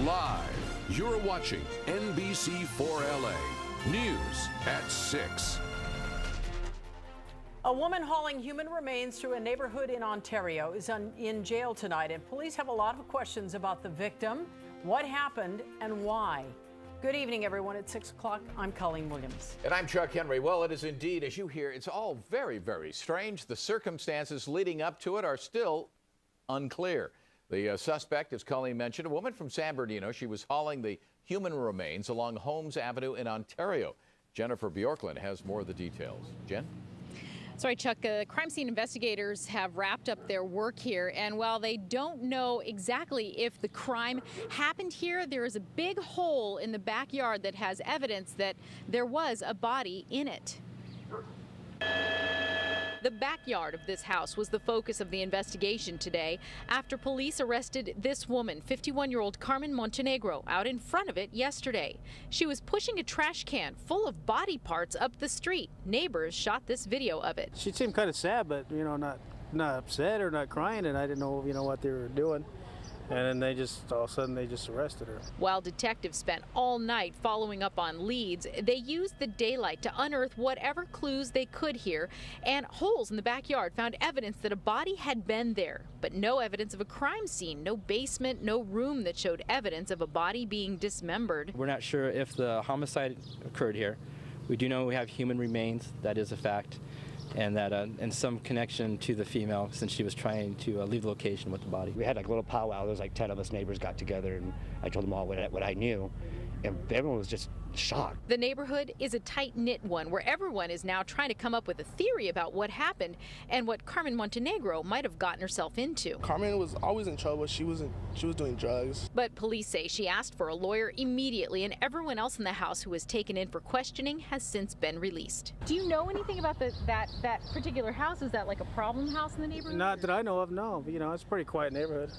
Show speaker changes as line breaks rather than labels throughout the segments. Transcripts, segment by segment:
Live, you're watching NBC4LA. News at 6.
A woman hauling human remains through a neighborhood in Ontario is in jail tonight, and police have a lot of questions about the victim, what happened, and why. Good evening, everyone. At 6 o'clock, I'm Colleen Williams.
And I'm Chuck Henry. Well, it is indeed, as you hear, it's all very, very strange. The circumstances leading up to it are still unclear. The suspect, as Colleen mentioned, a woman from San Bernardino. She was hauling the human remains along Holmes Avenue in Ontario. Jennifer Bjorklund has more of the details. Jen?
Sorry, Chuck. Crime scene investigators have wrapped up their work here, and while they don't know exactly if the crime happened here, there is a big hole in the backyard that has evidence that there was a body in it. The backyard of this house was the focus of the investigation today after police arrested this woman, 51-year-old Carmen Montenegro, out in front of it yesterday. She was pushing a trash can full of body parts up the street. Neighbors shot this video of it.
She seemed kind of sad, but, not upset or not crying, and I didn't know, what they were doing. And then all of a sudden, they just arrested her.
While detectives spent all night following up on leads, they used the daylight to unearth whatever clues they could here, and holes in the backyard found evidence that a body had been there, but no evidence of a crime scene, no basement, no room that showed evidence of a body being dismembered.
We're not sure if the homicide occurred here. We do know we have human remains, that is a fact, and that and some connection to the female since she was trying to leave the location with the body.
We had like a little powwow. There was like 10 of us neighbors got together, and I told them all what I knew, and everyone was just shocked.
The neighborhood is a tight-knit one where everyone is now trying to come up with a theory about what happened and what Carmen Montenegro might have gotten herself into.
Carmen was always in trouble. She was doing drugs.
But police say she asked for a lawyer immediately, and everyone else in the house who was taken in for questioning has since been released. Do you know anything about that particular house? Is that like a problem house in the neighborhood?
Not that I know of, no. But, it's a pretty quiet neighborhood.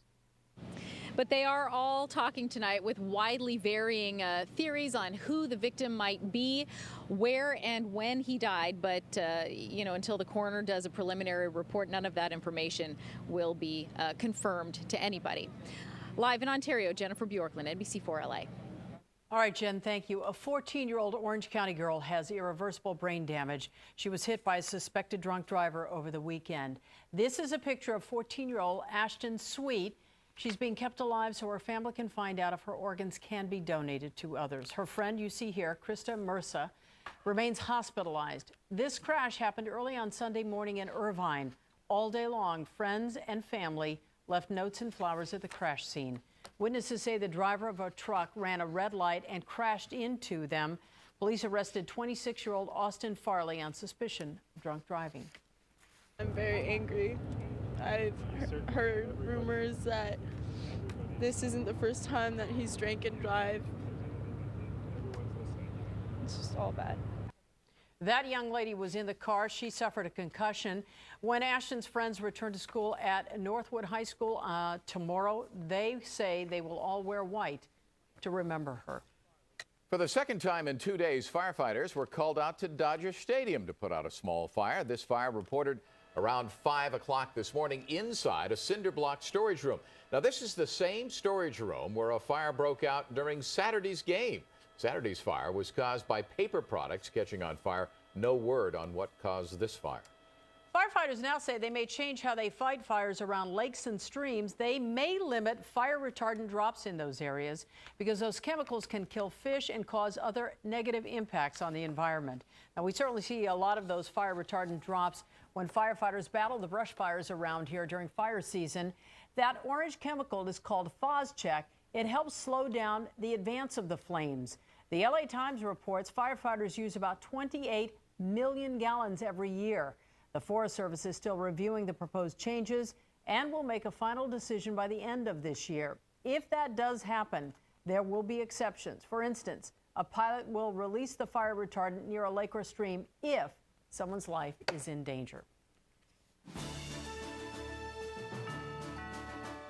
But they are all talking tonight with widely varying theories on who the victim might be, where and when he died. But, until the coroner does a preliminary report, none of that information will be confirmed to anybody. Live in Ontario, Jennifer Bjorklund, NBC4LA.
All right, Jen, thank you. A 14-year-old Orange County girl has irreversible brain damage. She was hit by a suspected drunk driver over the weekend. This is a picture of 14-year-old Ashton Sweet. She's being kept alive so her family can find out if her organs can be donated to others. Her friend, you see here, Krista Mursa, remains hospitalized. This crash happened early on Sunday morning in Irvine. All day long, friends and family left notes and flowers at the crash scene. Witnesses say the driver of a truck ran a red light and crashed into them. Police arrested 26-year-old Austin Farley on suspicion of drunk driving.
I'm very angry. I've heard rumors that this isn't the first time that he's drank and drive. It's just all bad.
That young lady was in the car. She suffered a concussion. When Ashton's friends return to school at Northwood High School tomorrow, they say they will all wear white to remember her.
For the second time in 2 days, firefighters were called out to Dodger Stadium to put out a small fire. This fire reported around 5 o'clock this morning inside a cinder block storage room. Now, this is the same storage room where a fire broke out during Saturday's game. Saturday's fire was caused by paper products catching on fire. No word on what caused this fire.
Firefighters now say they may change how they fight fires around lakes and streams. They may limit fire retardant drops in those areas because those chemicals can kill fish and cause other negative impacts on the environment. Now, we certainly see a lot of those fire retardant drops when firefighters battle the brush fires around here during fire season. That orange chemical is called Phosgene. It helps slow down the advance of the flames. The LA Times reports firefighters use about 28 million gallons every year. The Forest Service is still reviewing the proposed changes and will make a final decision by the end of this year. If that does happen, there will be exceptions. For instance, a pilot will release the fire retardant near a lake or stream if someone's life is in danger.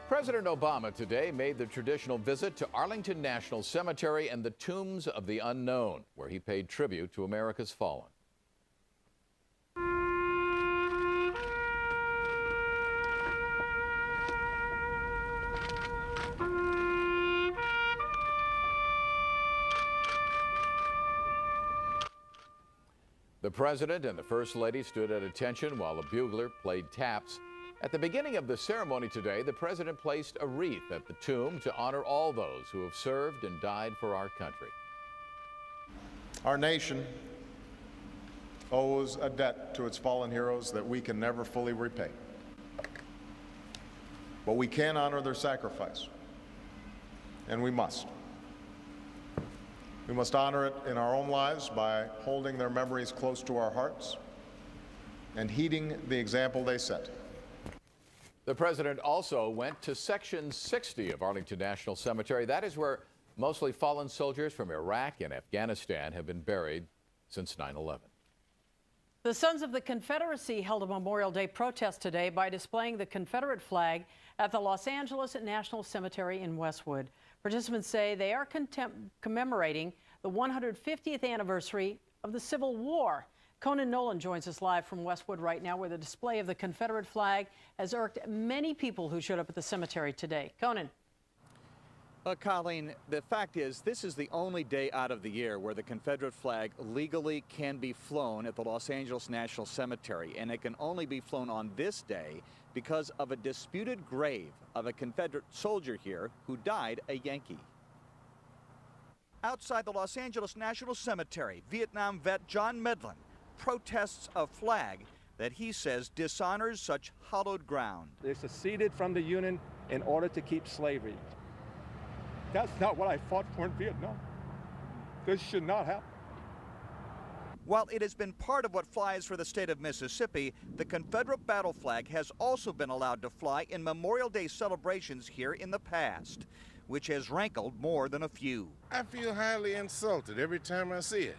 President Obama today made the traditional visit to Arlington National Cemetery and the Tombs of the Unknown, where he paid tribute to America's fallen. The President and the First Lady stood at attention while a bugler played taps. At the beginning of the ceremony today, the President placed a wreath at the tomb to honor all those who have served and died for our country.
Our nation owes a debt to its fallen heroes that we can never fully repay. But we can honor their sacrifice, and we must. We must honor it in our own lives by holding their memories close to our hearts and heeding the example they set.
The President also went to Section 60 of Arlington National Cemetery. That is where mostly fallen soldiers from Iraq and Afghanistan have been buried since 9/11.
The Sons of the Confederacy held a Memorial Day protest today by displaying the Confederate flag at the Los Angeles National Cemetery in Westwood. Participants say they are commemorating the 150th anniversary of the Civil War. Conan Nolan joins us live from Westwood right now, where the display of the Confederate flag has irked many people who showed up at the cemetery today. Conan.
Colleen, the fact is, this is the only day out of the year where the Confederate flag legally can be flown at the Los Angeles National Cemetery, and it can only be flown on this day because of a disputed grave of a Confederate soldier here who died a Yankee. Outside the Los Angeles National Cemetery, Vietnam vet John Medlin protests a flag that he says dishonors such hallowed ground.
They seceded from the Union in order to keep slavery. That's not what I fought for in Vietnam. This should not happen.
While it has been part of what flies for the state of Mississippi, the Confederate battle flag has also been allowed to fly in Memorial Day celebrations here in the past, which has rankled more than a few.
I feel highly insulted every time I see it.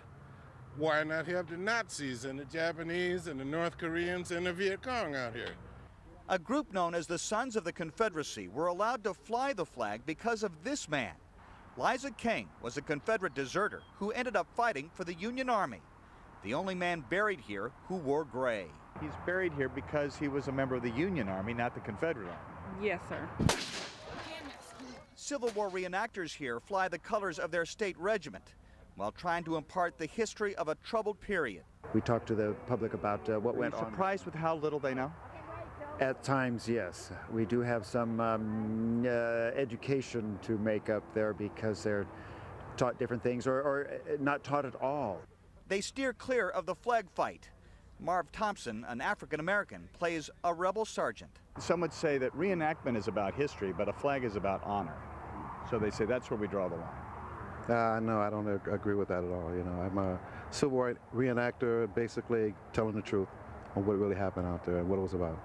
Why not have the Nazis and the Japanese and the North Koreans and the Viet Cong out here?
A group known as the Sons of the Confederacy were allowed to fly the flag because of this man. Liza King was a Confederate deserter who ended up fighting for the Union Army, the only man buried here who wore gray.
He's buried here because he was a member of the Union Army, not the Confederate Army.
Yes, sir.
Civil War reenactors here fly the colors of their state regiment while trying to impart the history of a troubled period.
We talked to the public about what went on.
Are you surprised with how little they know?
At times, yes. We do have some education to make up there because they're taught different things or not taught at all.
They steer clear of the flag fight. Marv Thompson, an African-American, plays a rebel sergeant.
Some would say that reenactment is about history, but a flag is about honor. So they say that's where we draw the line.
No, I don't agree with that at all. You know, I'm a Civil War reenactor, basically telling the truth on what really happened out there and what it was about.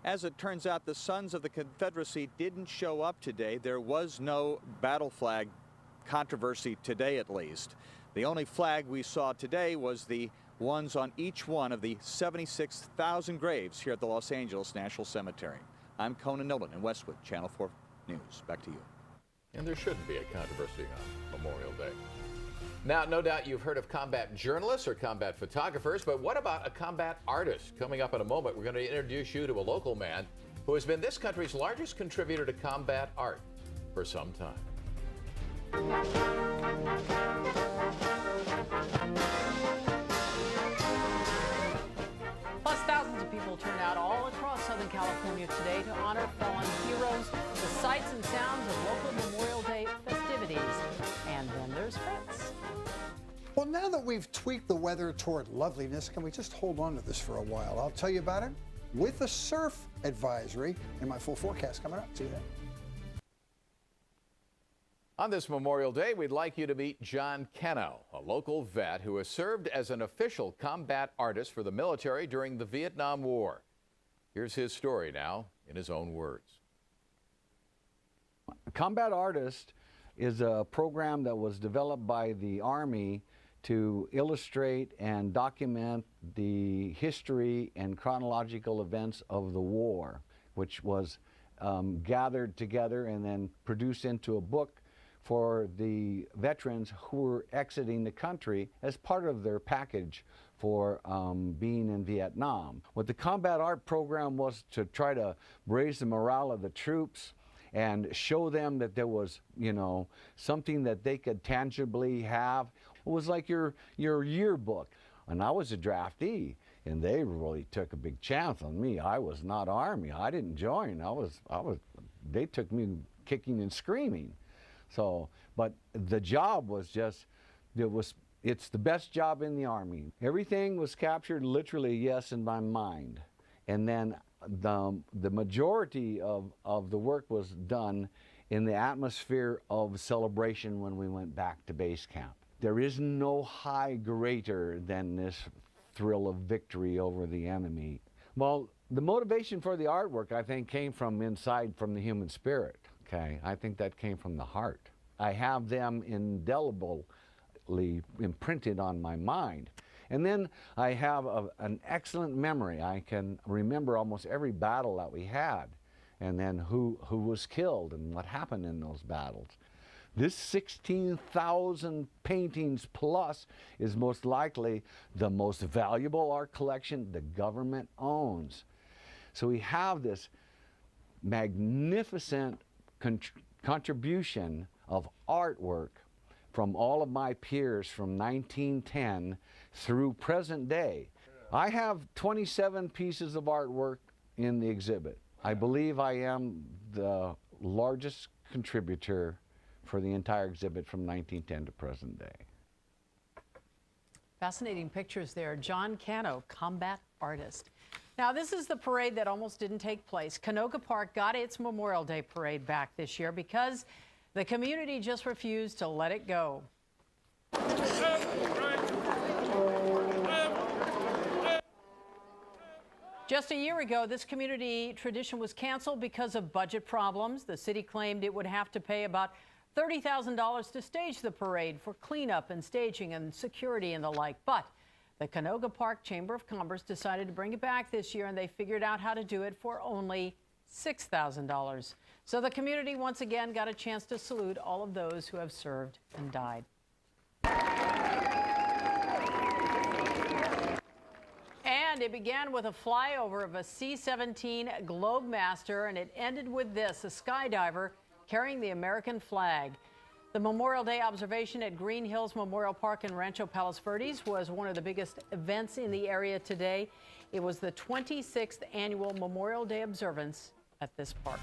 As it turns out, the Sons of the Confederacy didn't show up today. There was no battle flag controversy today, at least. The only flag we saw today was the ones on each one of the 76,000 graves here at the Los Angeles National Cemetery. I'm Conan Nolan in Westwood, Channel 4 News. Back to you.
And there shouldn't be a controversy on Memorial Day. Now, no doubt you've heard of combat journalists or combat photographers, but what about a combat artist? Coming up in a moment, we're going to introduce you to a local man who has been this country's largest contributor to combat art for some time.
Plus, thousands of people turned out all across Southern California today to honor fallen heroes, the sights and sounds of local Memorial Day festivities. And then there's Fritz.
Well, now that we've tweaked the weather toward loveliness, can we just hold on to this for a while? I'll tell you about it with a surf advisory in my full forecast coming up. See you then.
On this Memorial Day, we'd like you to meet John Keno, a local vet who has served as an official combat artist for the military during the Vietnam War. Here's his story now in his own words.
Combat Artist is a program that was developed by the Army to illustrate and document the history and chronological events of the war, which was gathered together and then produced into a book for the veterans who were exiting the country as part of their package for being in Vietnam. What the combat art program was to try to raise the morale of the troops and show them that there was, you know, something that they could tangibly have. was like your yearbook. And I was a draftee, and they really took a big chance on me. I was not Army. I didn't join. They took me kicking and screaming. So, but the job was just, it's the best job in the Army. Everything was captured literally, yes, in my mind. And then the majority of the work was done in the atmosphere of celebration when we went back to base camp. There is no high greater than this thrill of victory over the enemy. Well, the motivation for the artwork, I think, came from inside, from the human spirit, okay? I think that came from the heart. I have them indelibly imprinted on my mind. And then I have an excellent memory. I can remember almost every battle that we had, and then who was killed and what happened in those battles. This 16,000 paintings plus is most likely the most valuable art collection the government owns. So we have this magnificent contribution of artwork from all of my peers from 1910 through present day. I have 27 pieces of artwork in the exhibit. I believe I am the largest contributor for the entire exhibit from 1910 to present day.
Fascinating pictures there. John Cano, combat artist. Now, this is the parade that almost didn't take place. Canoga Park got its Memorial Day parade back this year because the community just refused to let it go. Just a year ago, this community tradition was canceled because of budget problems. The city claimed it would have to pay about $30,000 to stage the parade for cleanup and staging and security and the like. But the Canoga Park Chamber of Commerce decided to bring it back this year, and they figured out how to do it for only $6,000. So the community once again got a chance to salute all of those who have served and died. And it began with a flyover of a C-17 Globemaster, and it ended with this, a skydiver carrying the American flag. The Memorial Day observation at Green Hills Memorial Park in Rancho Palos Verdes was one of the biggest events in the area today. It was the 26th annual Memorial Day observance at this park.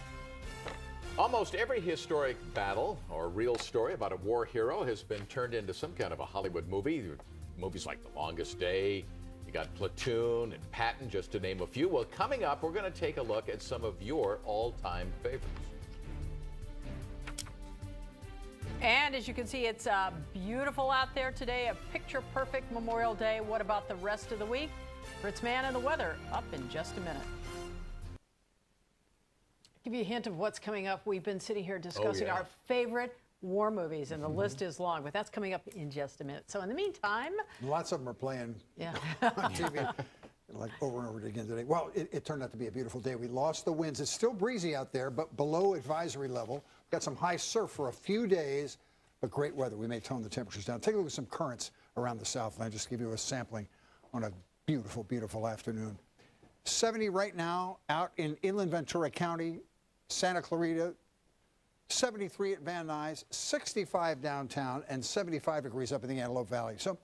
Almost every historic battle or real story about a war hero has been turned into some kind of a Hollywood movie. Movies like The Longest Day, you got Platoon and Patton, just to name a few. Well, coming up, we're going to take a look at some of your all-time favorites.
And as you can see, it's beautiful out there today, a picture-perfect Memorial Day. What about the rest of the week? Fritz Mann and the weather up in just a minute. Give you a hint of what's coming up. We've been sitting here discussing our favorite war movies, and the list is long, but that's coming up in just a minute. So in the meantime...
Lots of them are playing on TV. Like over and over again today. Well, it turned out to be a beautiful day. We lost the winds. It's still breezy out there, but below advisory level. Got some high surf for a few days, but great weather. We may tone the temperatures down. Take a look at some currents around the Southland. Just to give you a sampling on a beautiful, beautiful afternoon. 70 right now out in inland Ventura County, Santa Clarita. 73 at Van Nuys, 65 downtown, and 75 degrees up in the Antelope Valley. So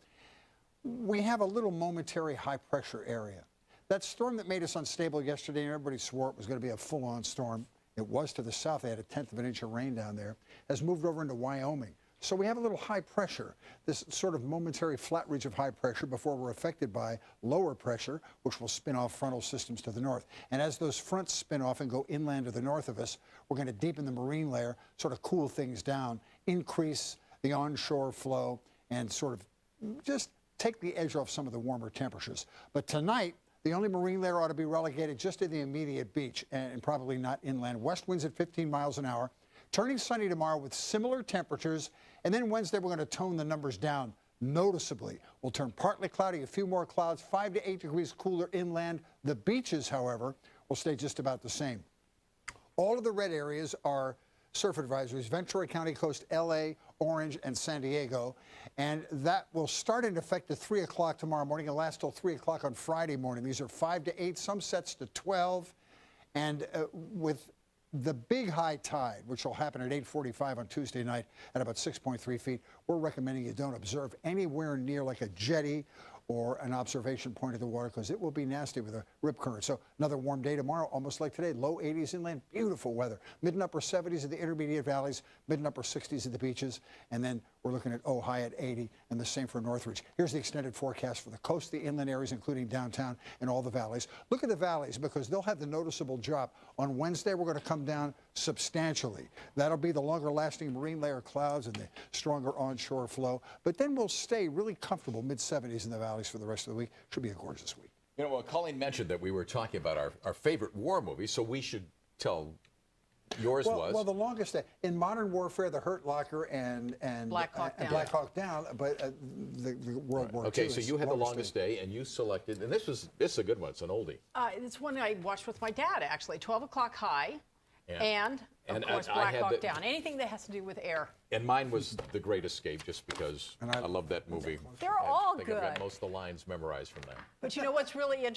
we have a little momentary high pressure area. That storm that made us unstable yesterday, and everybody swore it was going to be a full-on storm. It was to the south. They had 1/10 of an inch of rain down there. Has moved over into Wyoming. So we have a little high pressure, this sort of momentary flat ridge of high pressure before we're affected by lower pressure, which will spin off frontal systems to the north. And as those fronts spin off and go inland to the north of us, we're going to deepen the marine layer, sort of cool things down, increase the onshore flow, and sort of just take the edge off some of the warmer temperatures. But tonight, the only marine layer ought to be relegated just to the immediate beach and probably not inland. West winds at 15 miles an hour. Turning sunny tomorrow with similar temperatures, and then Wednesday we're going to tone the numbers down noticeably. We'll turn partly cloudy, a few more clouds, 5 to 8 degrees cooler inland. The beaches, however, will stay just about the same. All of the red areas are surf advisories, Ventura County coast, LA, Orange, and San Diego. And that will start in effect at 3 o'clock tomorrow morning and last till 3 o'clock on Friday morning. These are 5 to 8, some sets to 12. And with the big high tide, which will happen at 8:45 on Tuesday night at about 6.3 feet, we're recommending you don't observe anywhere near like a jetty or an observation point of the water because it will be nasty with a rip current. So another warm day tomorrow, almost like today. Low 80s inland, beautiful weather. Mid and upper 70s at the intermediate valleys, mid and upper 60s at the beaches, and then we're looking at high at 80, and the same for Northridge. Here's the extended forecast for the coast, the inland areas, including downtown and all the valleys. Look at the valleys because they'll have the noticeable drop. On Wednesday, we're going to come down substantially. That'll be the longer-lasting marine layer clouds and the stronger onshore flow, but then we'll stay really comfortable mid-70s in the valleys for the rest of the week. Should be a gorgeous week.
You know, well, Colleen mentioned that we were talking about our favorite war movies, so we should tell yours was.
Well, the longest day in modern warfare, the Hurt Locker and
Black Hawk
Down, but the World War II.
Okay, so you had the longest day, and you selected, and this is a good one. It's an oldie.
It's one I watched with my dad, actually. 12 O'Clock High, and of course,
I
Black
had
Hawk Down. Anything that has to do with air.
And mine was The Great Escape, just because I love that movie.
They're all
I think
good.
I've got most of the lines memorized from that.
But you know what's really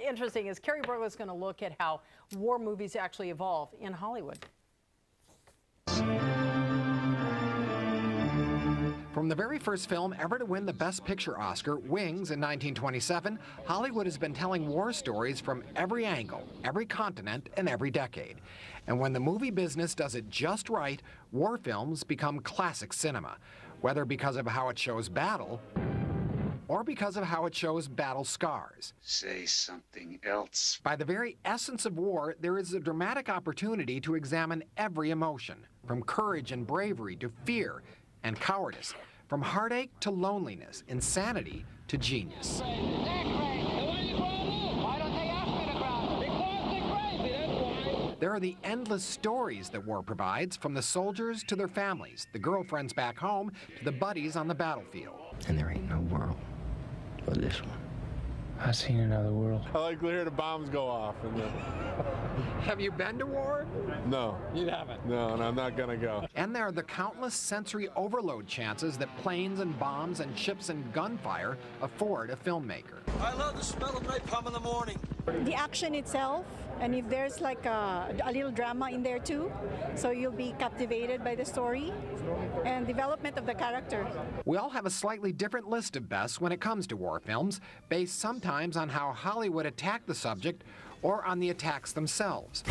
interesting is Kerry Burgess is going to look at how war movies actually evolve in Hollywood.
From the very first film ever to win the Best Picture Oscar, Wings, in 1927, Hollywood has been telling war stories from every angle, every continent, and every decade. And when the movie business does it just right, war films become classic cinema, whether because of how it shows battle or because of how it shows battle scars.
Say something else.
By the very essence of war, there is a dramatic opportunity to examine every emotion, from courage and bravery to fear and cowardice, from heartache to loneliness, insanity to genius. There are the endless stories that war provides, from the soldiers to their families, the girlfriends back home to the buddies on the battlefield.
And there ain't no world but this one. I seen another world.
I like to hear the bombs go off.
Have you been to war?
No.
You haven't?
No, and I'm not going to go.
And there are the countless sensory overload chances that planes and bombs and ships and gunfire afford a filmmaker.
I love the smell of napalm in the morning.
The action itself, and if there's like a little drama in there too, so you'll be captivated by the story and development of the character.
We all have a slightly different list of bests when it comes to war films, based sometimes on how Hollywood attacked the subject or on the attacks themselves.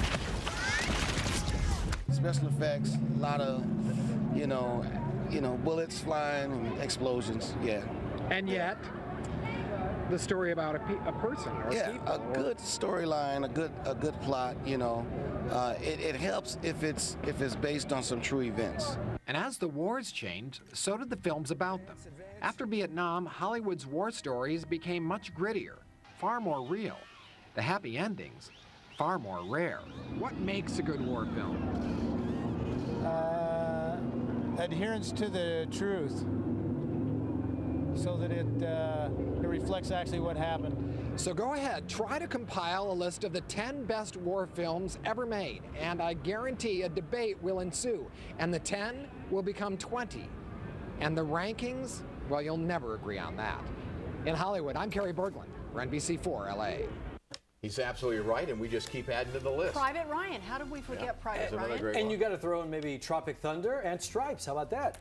Special effects, a lot of, bullets flying and explosions, yeah.
And yet, the story about a person or people.
A good storyline, a good plot, it helps if it's based on some true events.
And as the wars changed, so did the films about them. After Vietnam, Hollywood's war stories became much grittier, far more real. The happy endings, far more rare. What makes a good war film?
Adherence to the truth, so that it reflects actually what happened.
So go ahead, try to compile a list of the 10 best war films ever made, and I guarantee a debate will ensue, and the 10 will become 20. And the rankings, well, you'll never agree on that. In Hollywood, I'm Kerry Berglund for NBC4 LA.
He's absolutely right, and we just keep adding to the list.
Private Ryan. How did we forget Private Ryan?
And one. You got to throw in maybe Tropic Thunder and Stripes. How about that?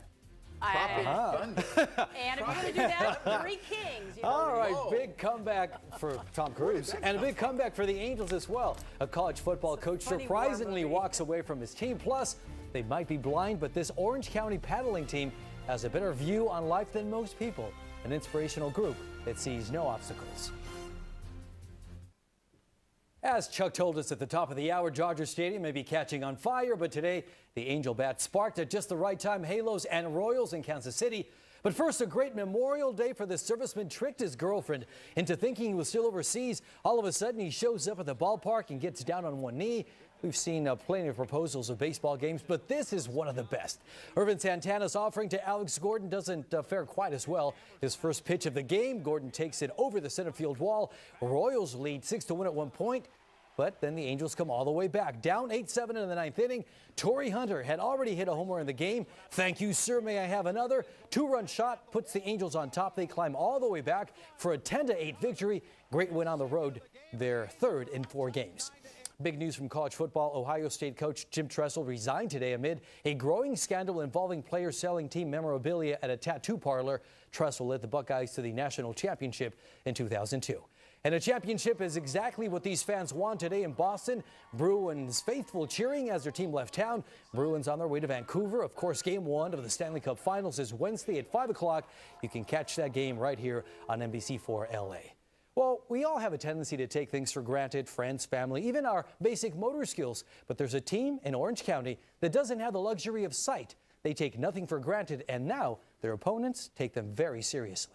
Tropic Thunder.
And if you're going to do that, Three Kings.
All right, big comeback for Tom Cruise. And a big comeback for the Angels as well. A college football coach surprisingly walks away from his team. Plus, they might be blind, but this Orange County paddling team has a better view on life than most people. An inspirational group that sees no obstacles. As Chuck told us at the top of the hour, Dodger Stadium may be catching on fire, but today the Angel Bat sparked at just the right time Halos and Royals in Kansas City. But first, a great Memorial Day for the serviceman tricked his girlfriend into thinking he was still overseas. All of a sudden, he shows up at the ballpark and gets down on one knee. We've seen plenty of proposals of baseball games, but this is one of the best. Irvin Santana's offering to Alex Gordon doesn't fare quite as well. His first pitch of the game, Gordon takes it over the center field wall. Royals lead 6-1 at one point, but then the Angels come all the way back. Down 8-7 in the ninth inning. Torrey Hunter had already hit a homer in the game. Thank you, sir. May I have another? Two-run shot puts the Angels on top. They climb all the way back for a 10-8 victory. Great win on the road, their third in 4 games. Big news from college football. Ohio State coach Jim Tressel resigned today amid a growing scandal involving players selling team memorabilia at a tattoo parlor. Tressel led the Buckeyes to the national championship in 2002. And a championship is exactly what these fans want today in Boston. Bruins faithful cheering as their team left town. Bruins on their way to Vancouver. Of course, Game 1 of the Stanley Cup Finals is Wednesday at 5 o'clock. You can catch that game right here on NBC4 LA. Well, we all have a tendency to take things for granted, friends, family, even our basic motor skills. But there's a team in Orange County that doesn't have the luxury of sight. They take nothing for granted, and now their opponents take them very seriously.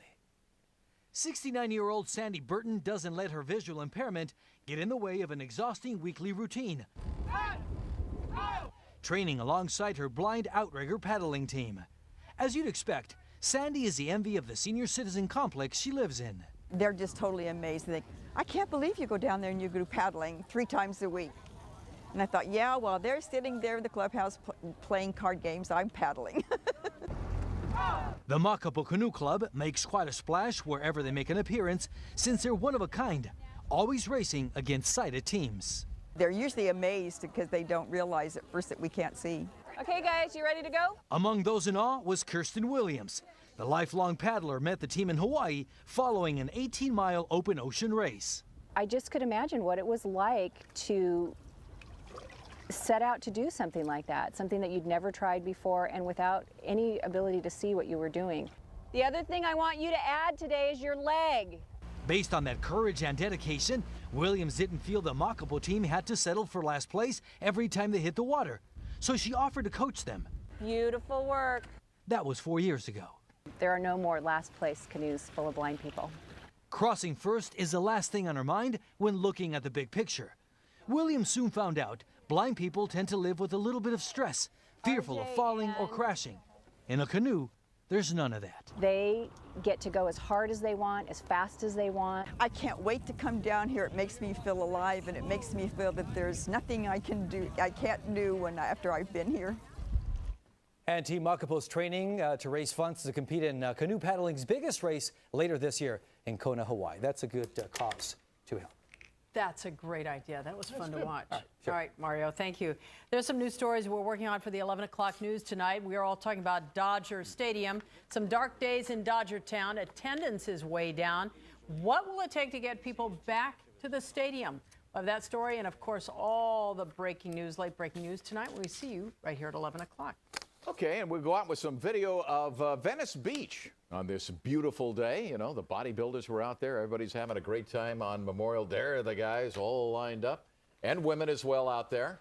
69-year-old Sandy Burton doesn't let her visual impairment get in the way of an exhausting weekly routine. Training alongside her blind outrigger paddling team. As you'd expect, Sandy is the envy of the senior citizen complex she lives in.
They're just totally amazed. They think, I can't believe you go down there and you go paddling 3 times a week. And I thought, yeah, while they're sitting there in the clubhouse playing card games, I'm paddling.
The Makapo Canoe Club makes quite a splash wherever they make an appearance, since they're one of a kind, always racing against sighted teams.
They're usually amazed because they don't realize at first that we can't see.
Okay, guys, you ready to go?
Among those in awe was Kirsten Williams. The lifelong paddler met the team in Hawaii following an 18-mile open ocean race.
I just could imagine what it was like to set out to do something like that, something that you'd never tried before and without any ability to see what you were doing.
The other thing I want you to add today is your leg.
Based on that courage and dedication, Williams didn't feel the Makapo team had to settle for last place every time they hit the water, so she offered to coach them.
Beautiful work.
That was 4 years ago.
There are no more last place canoes full of blind people.
Crossing first is the last thing on her mind when looking at the big picture. Williams soon found out blind people tend to live with a little bit of stress, fearful of falling or crashing. In a canoe, there's none of that.
They get to go as hard as they want, as fast as they want.
I can't wait to come down here. It makes me feel alive, and it makes me feel that there's nothing I can't do after I've been here.
And Team Makapo's training to raise funds to compete in canoe paddling's biggest race later this year in Kona, Hawaii. That's a good cause to help.
That's a great idea. That was fun to watch.
Sure.
All right, Mario, thank you. There's some news stories we're working on for the 11 o'clock news tonight. We are all talking about Dodger Stadium. Some dark days in Dodger Town. Attendance is way down. What will it take to get people back to the stadium? Of that story and, of course, all the breaking news, late breaking news tonight when we see you right here at 11 o'clock.
Okay, and we'll go out with some video of Venice Beach on this beautiful day. You know, the bodybuilders were out there. Everybody's having a great time on Memorial Day. There are the guys all lined up, and women as well out there.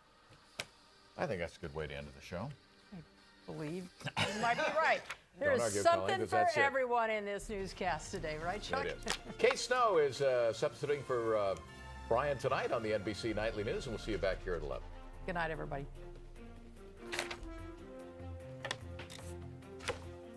I think that's a good way to end the show.
I believe you might be right. There's something for everyone in this newscast today, right, Chuck?
It is. Kate Snow is substituting for Brian tonight on the NBC Nightly News, and we'll see you back here at 11.
Good night, everybody.